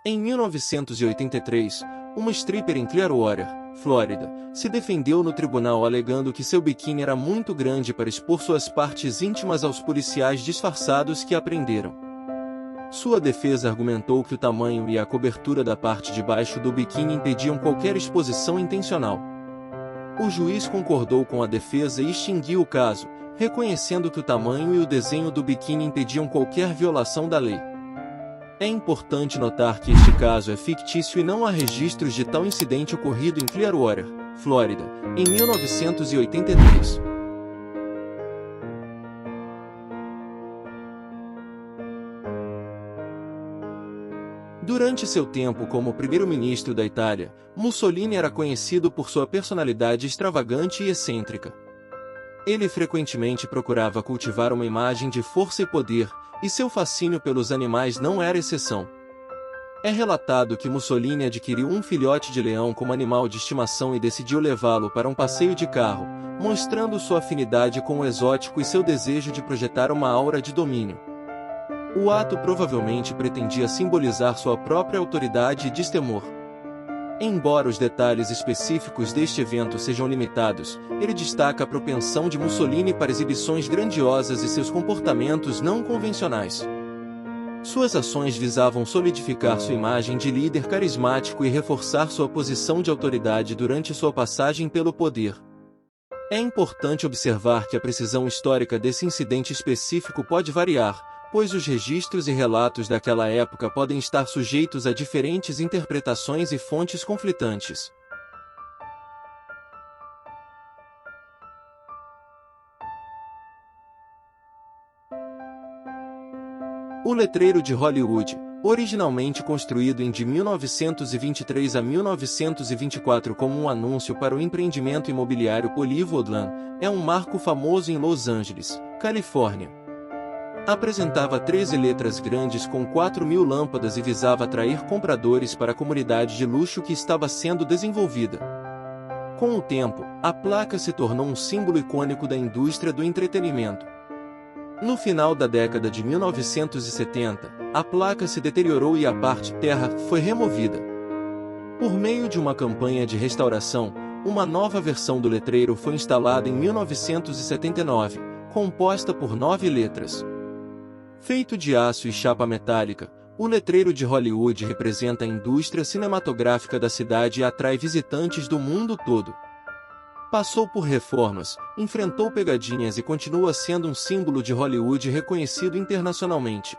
Em 1983, uma stripper em Clearwater, Flórida, se defendeu no tribunal alegando que seu biquíni era muito grande para expor suas partes íntimas aos policiais disfarçados que a prenderam. Sua defesa argumentou que o tamanho e a cobertura da parte de baixo do biquíni impediam qualquer exposição intencional. O juiz concordou com a defesa e extinguiu o caso, reconhecendo que o tamanho e o desenho do biquíni impediam qualquer violação da lei. É importante notar que este caso é fictício e não há registros de tal incidente ocorrido em Clearwater, Flórida, em 1983. Durante seu tempo como primeiro-ministro da Itália, Mussolini era conhecido por sua personalidade extravagante e excêntrica. Ele frequentemente procurava cultivar uma imagem de força e poder, e seu fascínio pelos animais não era exceção. É relatado que Mussolini adquiriu um filhote de leão como animal de estimação e decidiu levá-lo para um passeio de carro, mostrando sua afinidade com o exótico e seu desejo de projetar uma aura de domínio. O ato provavelmente pretendia simbolizar sua própria autoridade e destemor. Embora os detalhes específicos deste evento sejam limitados, ele destaca a propensão de Mussolini para exibições grandiosas e seus comportamentos não convencionais. Suas ações visavam solidificar sua imagem de líder carismático e reforçar sua posição de autoridade durante sua passagem pelo poder. É importante observar que a precisão histórica desse incidente específico pode variar, pois os registros e relatos daquela época podem estar sujeitos a diferentes interpretações e fontes conflitantes. O letreiro de Hollywood, originalmente construído em de 1923 a 1924 como um anúncio para o empreendimento imobiliário Polywoodland, é um marco famoso em Los Angeles, Califórnia. Apresentava 13 letras grandes com 4.000 lâmpadas e visava atrair compradores para a comunidade de luxo que estava sendo desenvolvida. Com o tempo, a placa se tornou um símbolo icônico da indústria do entretenimento. No final da década de 1970, a placa se deteriorou e a parte terra foi removida. Por meio de uma campanha de restauração, uma nova versão do letreiro foi instalada em 1979, composta por 9 letras. Feito de aço e chapa metálica, o letreiro de Hollywood representa a indústria cinematográfica da cidade e atrai visitantes do mundo todo. Passou por reformas, enfrentou pegadinhas e continua sendo um símbolo de Hollywood reconhecido internacionalmente.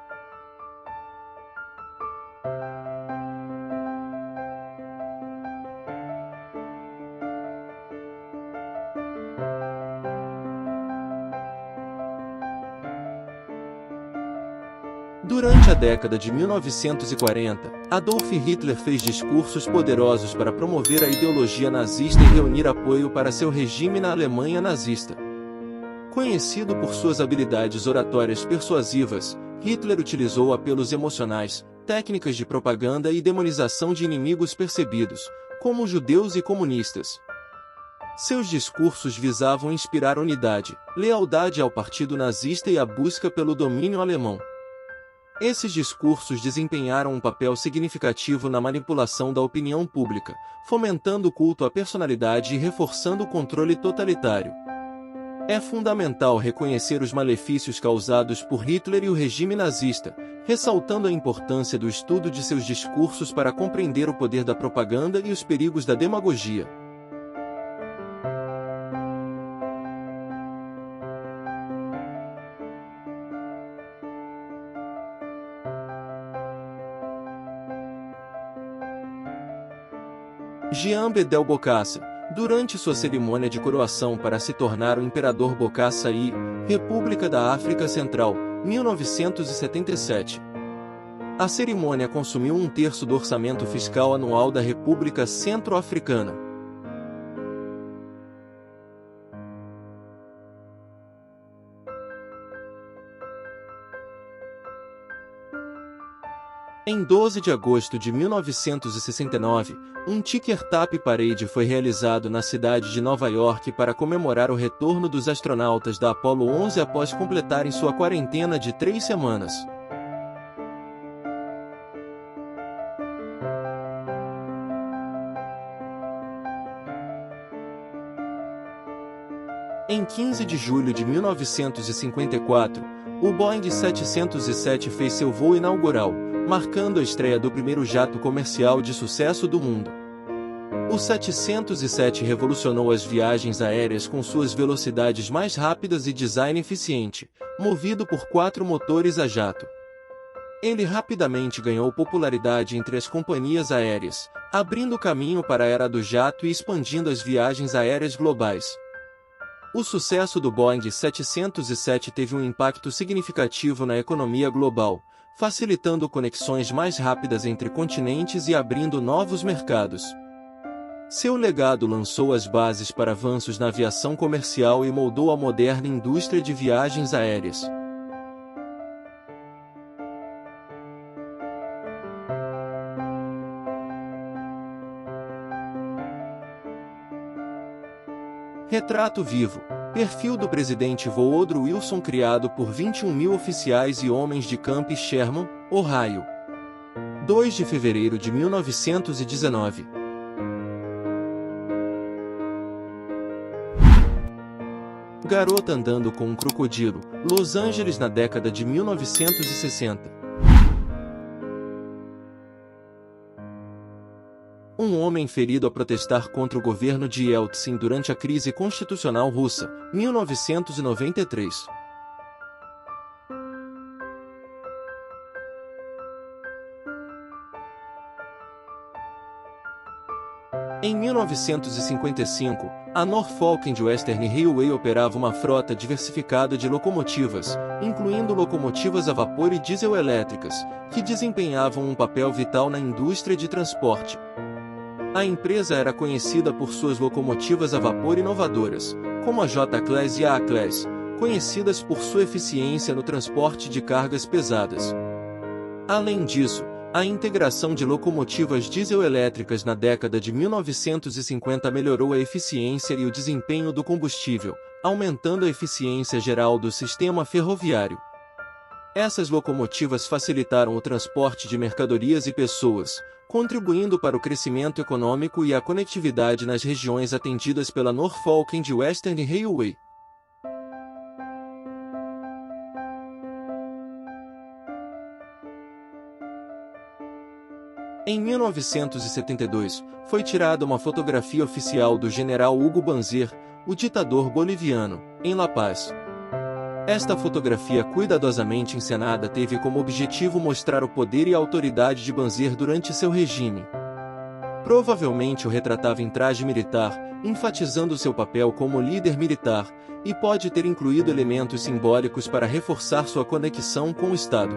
Durante a década de 1940, Adolf Hitler fez discursos poderosos para promover a ideologia nazista e reunir apoio para seu regime na Alemanha nazista. Conhecido por suas habilidades oratórias persuasivas, Hitler utilizou apelos emocionais, técnicas de propaganda e demonização de inimigos percebidos, como judeus e comunistas. Seus discursos visavam inspirar unidade, lealdade ao partido nazista e a busca pelo domínio alemão. Esses discursos desempenharam um papel significativo na manipulação da opinião pública, fomentando o culto à personalidade e reforçando o controle totalitário. É fundamental reconhecer os malefícios causados por Hitler e o regime nazista, ressaltando a importância do estudo de seus discursos para compreender o poder da propaganda e os perigos da demagogia. Jean Bedel Bokassa, durante sua cerimônia de coroação para se tornar o Imperador Bokassa I, República da África Central, 1977. A cerimônia consumiu 1/3 do orçamento fiscal anual da República Centro-Africana. Em 12 de agosto de 1969, um Ticker Tape Parade foi realizado na cidade de Nova York para comemorar o retorno dos astronautas da Apollo 11 após completarem sua quarentena de 3 semanas. Em 15 de julho de 1954, o Boeing 707 fez seu voo inaugural, marcando a estreia do primeiro jato comercial de sucesso do mundo. O 707 revolucionou as viagens aéreas com suas velocidades mais rápidas e design eficiente, movido por 4 motores a jato. Ele rapidamente ganhou popularidade entre as companhias aéreas, abrindo caminho para a era do jato e expandindo as viagens aéreas globais. O sucesso do Boeing 707 teve um impacto significativo na economia global, facilitando conexões mais rápidas entre continentes e abrindo novos mercados. Seu legado lançou as bases para avanços na aviação comercial e moldou a moderna indústria de viagens aéreas. Retrato vivo. Perfil do presidente Woodrow Wilson criado por 21.000 oficiais e homens de Camp Sherman, Ohio. 2 de fevereiro de 1919. Garota andando com um crocodilo, Los Angeles na década de 1960. Um homem ferido a protestar contra o governo de Yeltsin durante a crise constitucional russa, 1993. Em 1955, a Norfolk and Western Railway operava uma frota diversificada de locomotivas, incluindo locomotivas a vapor e diesel elétricas, que desempenhavam um papel vital na indústria de transporte. A empresa era conhecida por suas locomotivas a vapor inovadoras, como a J-Class e a A-Class, conhecidas por sua eficiência no transporte de cargas pesadas. Além disso, a integração de locomotivas diesel-elétricas na década de 1950 melhorou a eficiência e o desempenho do combustível, aumentando a eficiência geral do sistema ferroviário. Essas locomotivas facilitaram o transporte de mercadorias e pessoas, contribuindo para o crescimento econômico e a conectividade nas regiões atendidas pela Norfolk and Western Railway. Em 1972, foi tirada uma fotografia oficial do general Hugo Banzer, o ditador boliviano, em La Paz. Esta fotografia cuidadosamente encenada teve como objetivo mostrar o poder e a autoridade de Banzer durante seu regime. Provavelmente o retratava em traje militar, enfatizando seu papel como líder militar, e pode ter incluído elementos simbólicos para reforçar sua conexão com o Estado.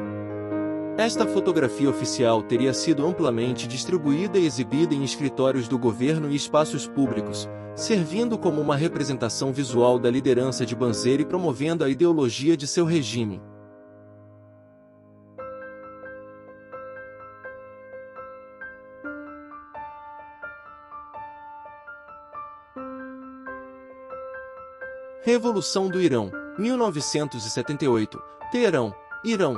Esta fotografia oficial teria sido amplamente distribuída e exibida em escritórios do governo e espaços públicos, servindo como uma representação visual da liderança de Banzer e promovendo a ideologia de seu regime. Revolução do Irão, 1978, Teherã, Irão.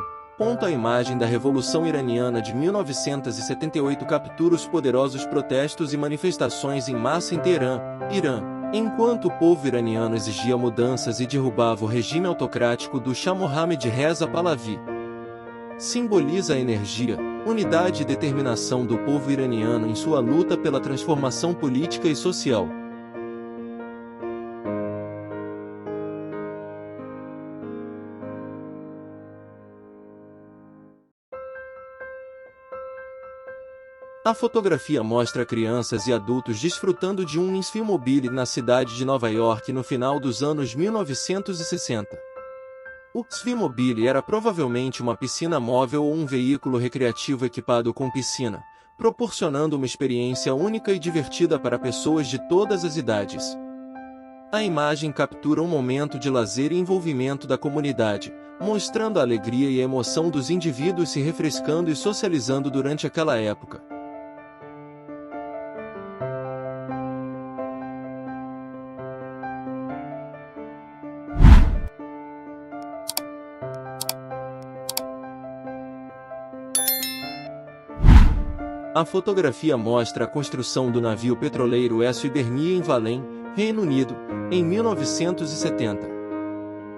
A imagem da Revolução Iraniana de 1978 captura os poderosos protestos e manifestações em massa em Teherã, Irã, enquanto o povo iraniano exigia mudanças e derrubava o regime autocrático do Shah Mohammad Reza Pahlavi. Simboliza a energia, unidade e determinação do povo iraniano em sua luta pela transformação política e social. A fotografia mostra crianças e adultos desfrutando de um Insfilmobile na cidade de Nova York no final dos anos 1960. O Insfilmobile era provavelmente uma piscina móvel ou um veículo recreativo equipado com piscina, proporcionando uma experiência única e divertida para pessoas de todas as idades. A imagem captura um momento de lazer e envolvimento da comunidade, mostrando a alegria e a emoção dos indivíduos se refrescando e socializando durante aquela época. A fotografia mostra a construção do navio petroleiro S. Ibernia em Valém, Reino Unido, em 1970.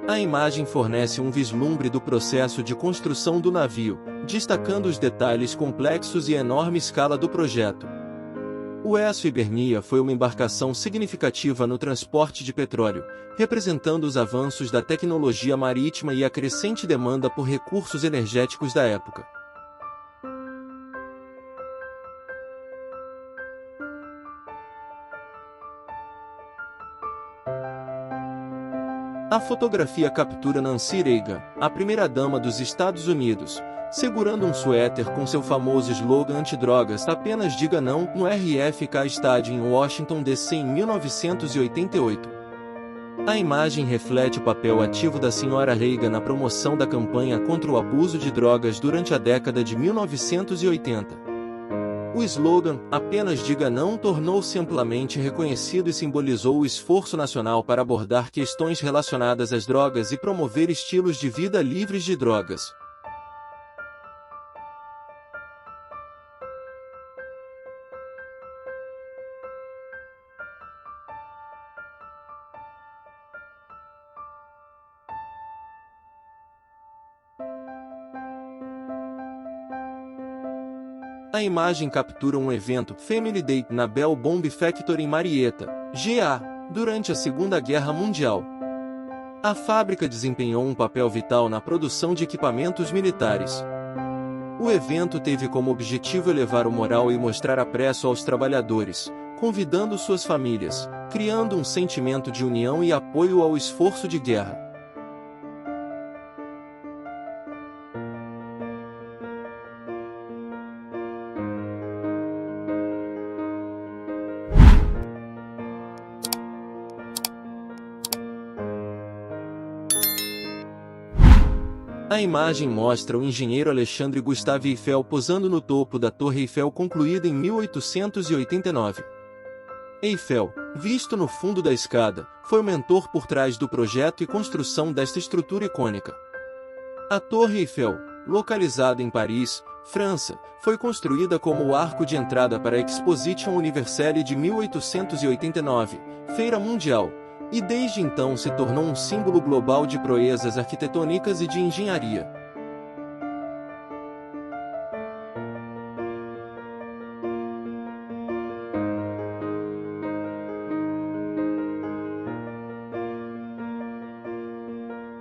A imagem fornece um vislumbre do processo de construção do navio, destacando os detalhes complexos e a enorme escala do projeto. O Esso Hibernia foi uma embarcação significativa no transporte de petróleo, representando os avanços da tecnologia marítima e a crescente demanda por recursos energéticos da época. A fotografia captura Nancy Reagan, a primeira-dama dos Estados Unidos, segurando um suéter com seu famoso slogan antidrogas "Apenas diga não" no RFK Stadium em Washington, D.C. em 1988. A imagem reflete o papel ativo da Sra. Reagan na promoção da campanha contra o abuso de drogas durante a década de 1980. O slogan "Apenas diga não" tornou-se amplamente reconhecido e simbolizou o esforço nacional para abordar questões relacionadas às drogas e promover estilos de vida livres de drogas. A imagem captura um evento Family Day na Bell Bomb Factory em Marietta, GA, durante a Segunda Guerra Mundial. A fábrica desempenhou um papel vital na produção de equipamentos militares. O evento teve como objetivo elevar o moral e mostrar apreço aos trabalhadores, convidando suas famílias, criando um sentimento de união e apoio ao esforço de guerra. A imagem mostra o engenheiro Alexandre Gustave Eiffel posando no topo da Torre Eiffel concluída em 1889. Eiffel, visto no fundo da escada, foi o mentor por trás do projeto e construção desta estrutura icônica. A Torre Eiffel, localizada em Paris, França, foi construída como o arco de entrada para a Exposition Universelle de 1889, Feira Mundial, e desde então se tornou um símbolo global de proezas arquitetônicas e de engenharia.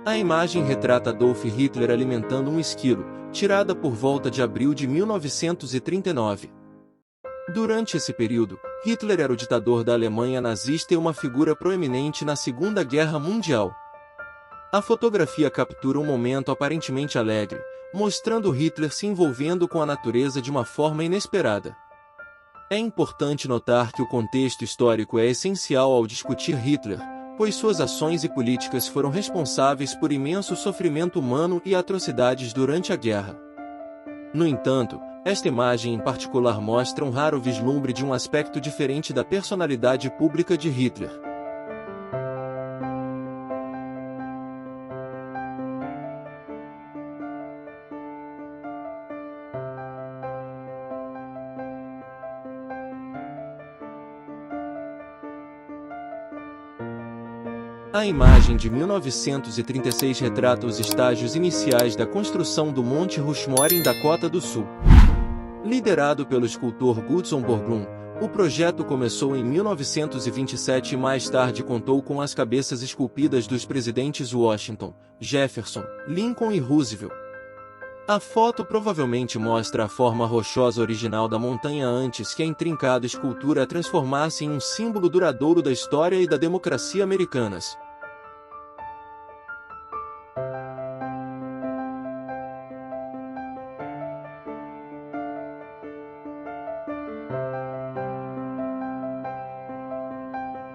A imagem retrata Adolf Hitler alimentando um esquilo, tirada por volta de abril de 1939. Durante esse período, Hitler era o ditador da Alemanha nazista e uma figura proeminente na Segunda Guerra Mundial. A fotografia captura um momento aparentemente alegre, mostrando Hitler se envolvendo com a natureza de uma forma inesperada. É importante notar que o contexto histórico é essencial ao discutir Hitler, pois suas ações e políticas foram responsáveis por imenso sofrimento humano e atrocidades durante a guerra. No entanto, esta imagem em particular mostra um raro vislumbre de um aspecto diferente da personalidade pública de Hitler. A imagem de 1936 retrata os estágios iniciais da construção do Monte Rushmore em Dakota do Sul. Liderado pelo escultor Gutzon Borglum, o projeto começou em 1927 e mais tarde contou com as cabeças esculpidas dos presidentes Washington, Jefferson, Lincoln e Roosevelt. A foto provavelmente mostra a forma rochosa original da montanha antes que a intrincada escultura a transformasse em um símbolo duradouro da história e da democracia americanas.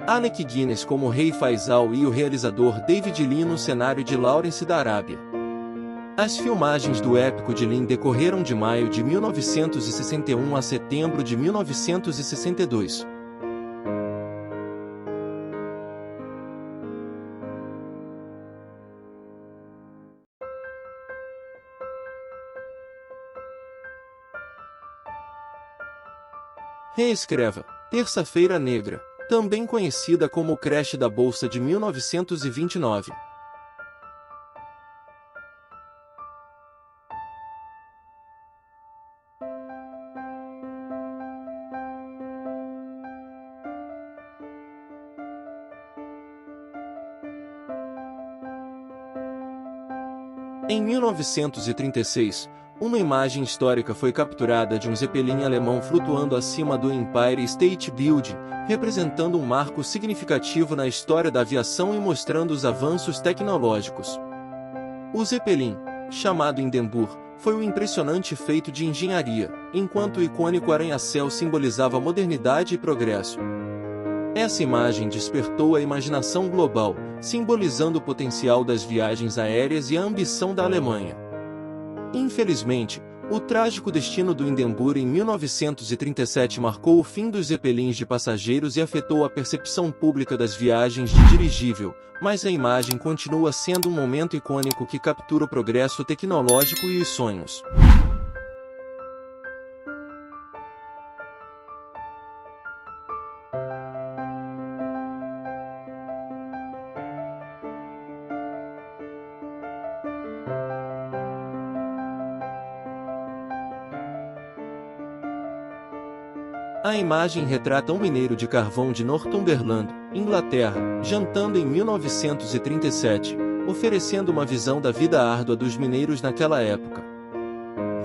Alec Guinness como Rei Faisal e o realizador David Lean no cenário de Lawrence da Arábia. As filmagens do épico de Lean decorreram de maio de 1961 a setembro de 1962. Reescreva Terça-feira Negra, também conhecida como o crash da Bolsa de 1929. Em 1936, uma imagem histórica foi capturada de um Zeppelin alemão flutuando acima do Empire State Building, representando um marco significativo na história da aviação e mostrando os avanços tecnológicos. O Zeppelin, chamado Hindenburg, foi um impressionante feito de engenharia, enquanto o icônico arranha-céu simbolizava modernidade e progresso. Essa imagem despertou a imaginação global, simbolizando o potencial das viagens aéreas e a ambição da Alemanha. Infelizmente, o trágico destino do Hindenburg em 1937 marcou o fim dos Zeppelins de passageiros e afetou a percepção pública das viagens de dirigível, mas a imagem continua sendo um momento icônico que captura o progresso tecnológico e os sonhos. A imagem retrata um mineiro de carvão de Northumberland, Inglaterra, jantando em 1937, oferecendo uma visão da vida árdua dos mineiros naquela época.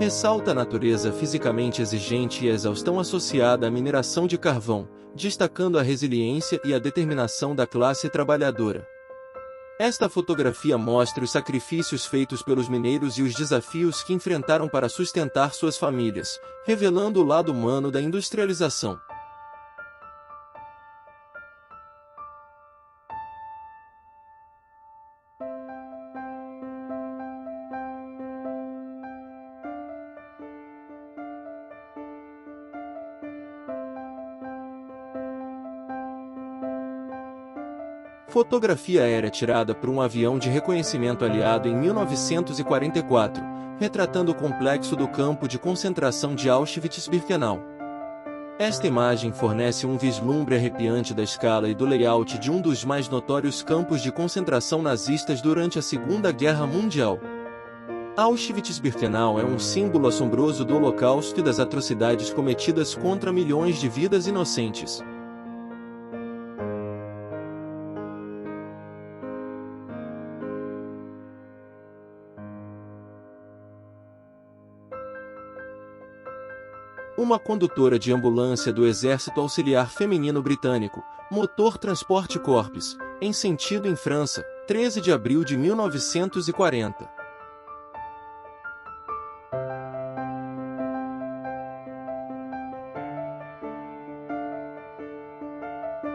Ressalta a natureza fisicamente exigente e a exaustão associada à mineração de carvão, destacando a resiliência e a determinação da classe trabalhadora. Esta fotografia mostra os sacrifícios feitos pelos mineiros e os desafios que enfrentaram para sustentar suas famílias, revelando o lado humano da industrialização. Fotografia aérea tirada por um avião de reconhecimento aliado em 1944, retratando o complexo do campo de concentração de Auschwitz-Birkenau. Esta imagem fornece um vislumbre arrepiante da escala e do layout de um dos mais notórios campos de concentração nazistas durante a Segunda Guerra Mundial. Auschwitz-Birkenau é um símbolo assombroso do Holocausto e das atrocidades cometidas contra milhões de vidas inocentes. Uma condutora de ambulância do Exército Auxiliar Feminino Britânico, Motor Transport Corps, em sentido em França, 13 de abril de 1940.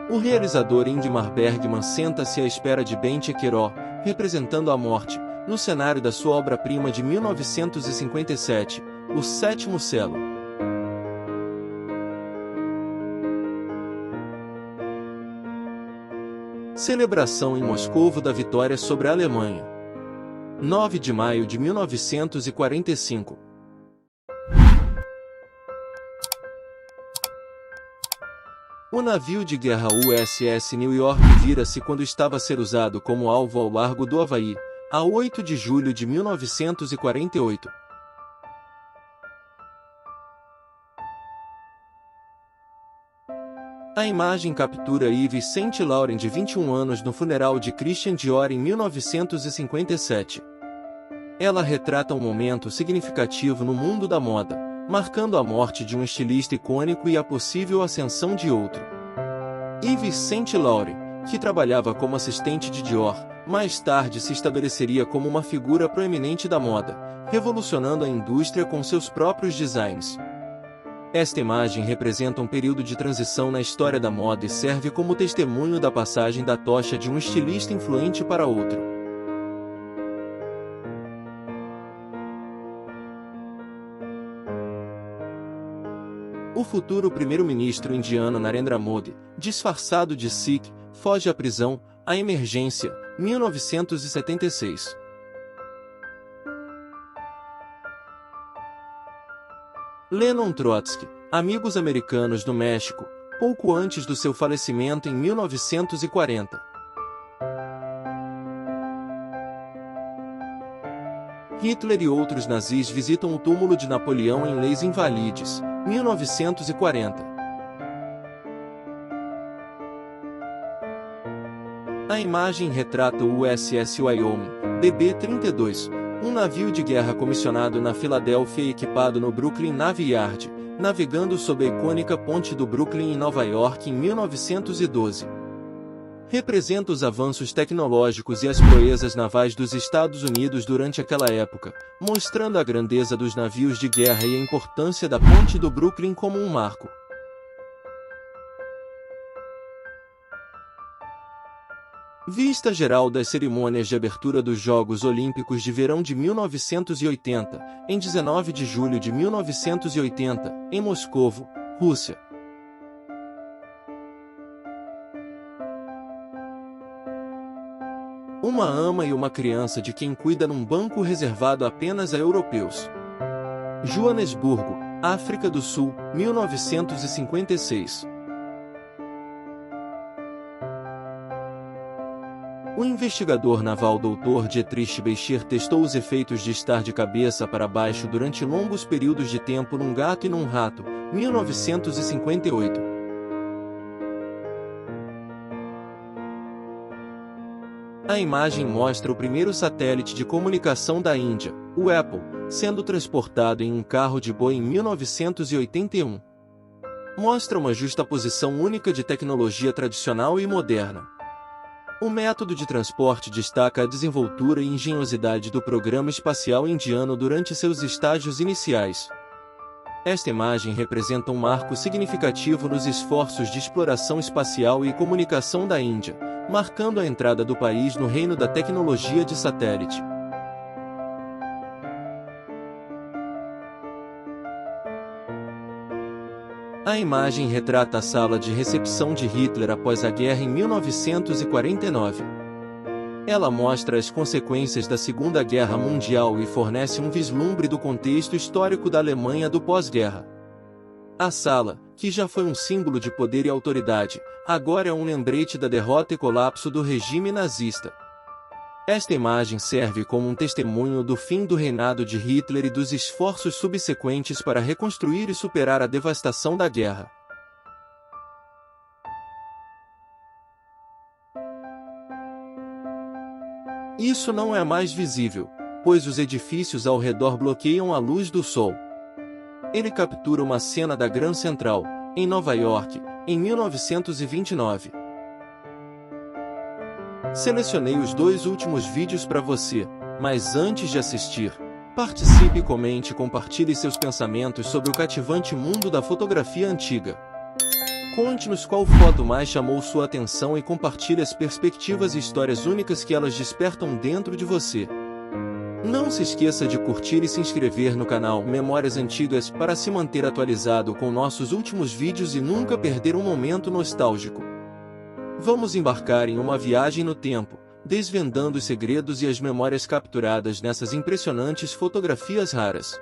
O realizador Ingmar Bergman senta-se à espera de Bente Queró, representando a morte, no cenário da sua obra-prima de 1957, O Sétimo Selo. Celebração em Moscovo da vitória sobre a Alemanha. 9 de maio de 1945. O navio de guerra USS New York vira-se quando estava a ser usado como alvo ao largo do Havaí, a 8 de julho de 1948. A imagem captura Yves Saint Laurent de 21 anos no funeral de Christian Dior em 1957. Ela retrata um momento significativo no mundo da moda, marcando a morte de um estilista icônico e a possível ascensão de outro. Yves Saint Laurent, que trabalhava como assistente de Dior, mais tarde se estabeleceria como uma figura proeminente da moda, revolucionando a indústria com seus próprios designs. Esta imagem representa um período de transição na história da moda e serve como testemunho da passagem da tocha de um estilista influente para outro. O futuro primeiro-ministro indiano Narendra Modi, disfarçado de Sikh, foge à prisão, a emergência, 1976. Lenin Trotsky, amigos americanos no México, pouco antes do seu falecimento em 1940. Hitler e outros nazis visitam o túmulo de Napoleão em Les Invalides, 1940. A imagem retrata o USS Wyoming, BB-32, um navio de guerra comissionado na Filadélfia e equipado no Brooklyn Navy Yard, navegando sob a icônica Ponte do Brooklyn em Nova York em 1912. Representa os avanços tecnológicos e as proezas navais dos Estados Unidos durante aquela época, mostrando a grandeza dos navios de guerra e a importância da Ponte do Brooklyn como um marco. Vista geral das cerimônias de abertura dos Jogos Olímpicos de Verão de 1980, em 19 de julho de 1980, em Moscovo, Rússia. Uma ama e uma criança de quem cuida num banco reservado apenas a europeus. Joanesburgo, África do Sul, 1956. O investigador naval Dr. Dietrich Beischer testou os efeitos de estar de cabeça para baixo durante longos períodos de tempo num gato e num rato, 1958. A imagem mostra o primeiro satélite de comunicação da Índia, o Apple, sendo transportado em um carro de boi em 1981. Mostra uma justaposição única de tecnologia tradicional e moderna. O método de transporte destaca a desenvoltura e engenhosidade do programa espacial indiano durante seus estágios iniciais. Esta imagem representa um marco significativo nos esforços de exploração espacial e comunicação da Índia, marcando a entrada do país no reino da tecnologia de satélite. A imagem retrata a sala de recepção de Hitler após a guerra em 1949. Ela mostra as consequências da Segunda Guerra Mundial e fornece um vislumbre do contexto histórico da Alemanha do pós-guerra. A sala, que já foi um símbolo de poder e autoridade, agora é um lembrete da derrota e colapso do regime nazista. Esta imagem serve como um testemunho do fim do reinado de Hitler e dos esforços subsequentes para reconstruir e superar a devastação da guerra. Isso não é mais visível, pois os edifícios ao redor bloqueiam a luz do sol. Ele captura uma cena da Grand Central, em Nova York, em 1929. Selecionei os 2 últimos vídeos para você, mas antes de assistir, participe, comente e compartilhe seus pensamentos sobre o cativante mundo da fotografia antiga. Conte-nos qual foto mais chamou sua atenção e compartilhe as perspectivas e histórias únicas que elas despertam dentro de você. Não se esqueça de curtir e se inscrever no canal Memórias Antigas para se manter atualizado com nossos últimos vídeos e nunca perder um momento nostálgico. Vamos embarcar em uma viagem no tempo, desvendando os segredos e as memórias capturadas nessas impressionantes fotografias raras.